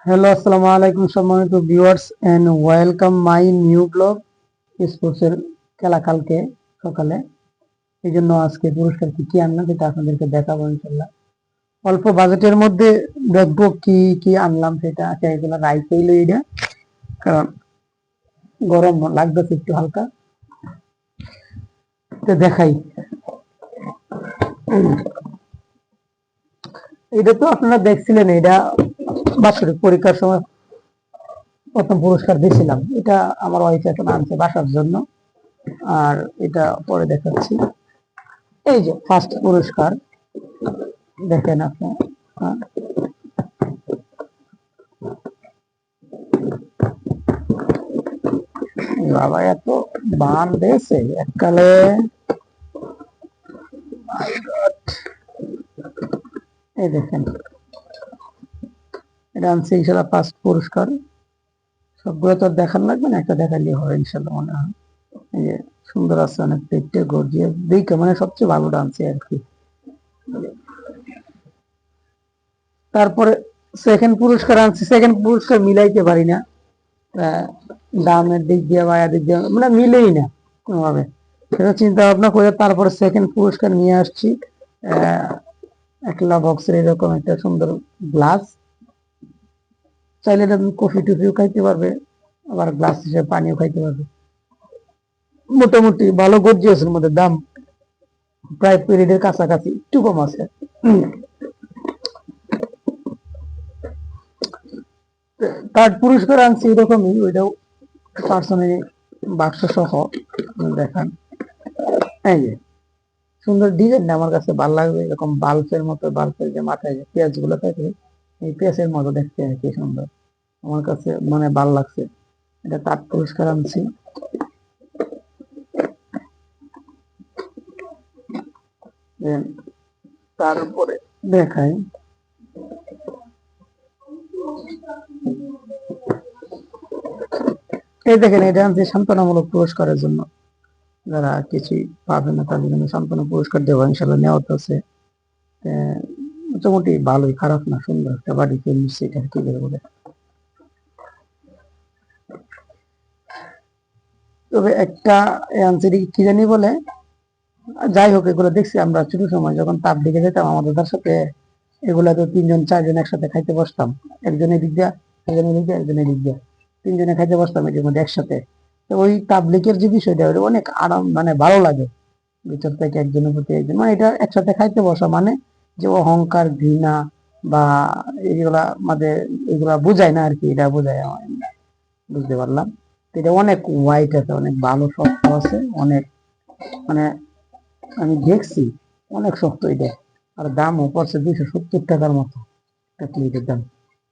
Hello, আসসালামু আলাইকুম সম্মানিত viewers and welcome my new blog স্পোর্টসের খেলা কালকে সকালে। এই জন্য আজকে পুরস্কার কি কি আনলাম সেটা আপনাদেরকে দেখাবো ইনশাল্লাহ। অল্প বাজেটের মধ্যে দেখবো কি কি আনলাম সেটা এগুলো রাইস হইলো এটা, কারণ গরম লাগতেছে একটু হালকা। তো দেখাই, এটা তো আপনারা দেখছিলেন, এটা বাৎসরিক পরীক্ষার সময় প্রথম পুরস্কার দিয়েছিলাম। এটা আমার ওয়াইফ এখন আনছে বাসার জন্য, আর এটা পরে দেখাচ্ছি। এই যে ফার্স্ট পুরস্কার দেখেন আপনি। বাবা এত বান দিয়েছে এককালে, এই দেখেন এটা আনছে ইনশাল্লাহ ফার্স্ট পুরস্কার। সবগুলো তো দেখার লাগবে না, একটা দেখালেই হবে ইনশাল্লাহ মনে হয়। এই যে সুন্দর আছে, অনেক পেটে গর্জিয়ে দেখে মানে সবচেয়ে ভালো ডান্সে আর কি। তারপরে সেকেন্ড পুরস্কার আনছি, সেকেন্ড পুরস্কার মিলাইতে পারি না, দামের দিক দিয়ে বা দিক দিয়ে মানে মিলেই না কোনোভাবে। সেটা চিন্তা ভাবনা করে তারপরে সেকেন্ড পুরস্কার নিয়ে আসছি। একলা বক্সের এরকম একটা সুন্দর গ্লাস, চাইলে এটা কফি টফিও খাইতে পারবে, আবার গ্লাস হিসেবে পানিও খাইতে পারবে। মোটামুটি ভালো গর্জিয়াস এর মধ্যে, দাম প্রায় পিরিয়ডের কাছাকাছি, একটু কম আছে। থার্ড পুরস্কার আনছি এরকমই, ওইটাও পার্সোনালি বাক্স সহ দেখান। এই যে সুন্দর ডিজাইনটা আমার কাছে ভালো লাগবে, এরকম বাল্বের মতো, বাল্বের যে মাথায় যে পেঁয়াজ গুলো থাকে এই পেঁয়াজের মতো দেখতে আর কি সুন্দর, আমার কাছে মানে ভালো লাগছে। এটা তার পুরস্কার আনছি। তারপরে দেখাই, এই দেখেন এটা আনছি সান্ত্বনামূলক পুরস্কারের জন্য। যারা কিছুই পাবে না তাদের জন্য সান্ত্বনা পুরস্কার দেওয়া ইনশাল্লাহ নেওয়া আছে। মোটামুটি ভালোই, খারাপ না, সুন্দর একটা বাড়ি ফিরছে এটা কি বলে। তবে একটা আনসারি কি জানি বলে, যাই হোক এগুলো দেখছি আমরা ছোট সময় যখন তাপ দিকে যেতাম আমাদের তার সাথে, এগুলা তো তিনজন চারজন একসাথে খাইতে বসতাম, একজনের দিক দিয়া একজনের দিক দিয়া একজনের দিক দিয়া তিনজনে খাইতে বসতাম এটির মধ্যে একসাথে। তো ওই তাবলিকের যে বিষয়টা ওটা অনেক আরাম, মানে ভালো লাগে ভিতর থেকে একজনের প্রতি একজন, মানে এটা একসাথে খাইতে বসা মানে যে অহংকার ঘৃণা বা এগুলা মানে এগুলা বুঝায় না আর কি, এটা বোঝায় আমার, বুঝতে পারলাম। তো এটা অনেক হোয়াইট আছে, অনেক ভালো শক্ত আছে, অনেক মানে আমি দেখছি অনেক শক্ত এটা। আর দামও পড়ছে 270 টাকার মতো একটা প্লেটের দাম।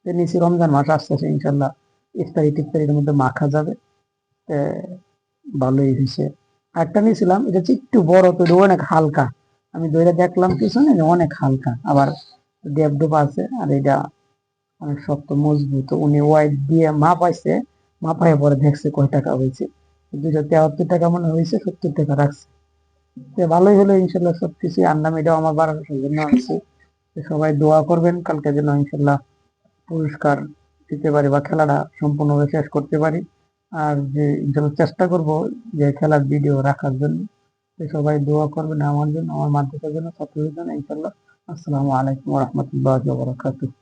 তো নিচে রমজান মাস আসতেছে ইনশাল্লাহ, ইফতারি টিফতারির মধ্যে মাখা যাবে। ভালোই হয়েছে। আরেকটা নিয়েছিলাম, এটা হচ্ছে একটু বড়, তো এটা অনেক হালকা। আমি দইটা দেখলাম পিছনে যে অনেক হালকা, আবার ডেপ আছে, আর এটা অনেক শক্ত মজবুত। উনি ওয়াইট দিয়ে মাপাইছে, মাপায় পরে দেখছে কয় টাকা হয়েছে, 273 টাকা মনে হয়েছে, 70 টাকা রাখছে। তো ভালোই হলো ইনশাল্লাহ, সবকিছু আনলাম, এটাও আমার বাড়ানোর জন্য আনছি। তো সবাই দোয়া করবেন কালকে যেন ইনশাল্লাহ পুরস্কার দিতে পারি বা খেলাটা সম্পূর্ণভাবে শেষ করতে পারি। আর যে ইনশাল্লাহ চেষ্টা করব যে খেলার ভিডিও রাখার জন্য। তো সবাই দোয়া করবেন আমার জন্য, আমার মাদ্রাসার জন্য, ছাত্রদের জন্য ইনশাল্লাহ। আসসালামু আলাইকুম ওয়া রাহমাতুল্লাহি ওয়া বারাকাতুহু।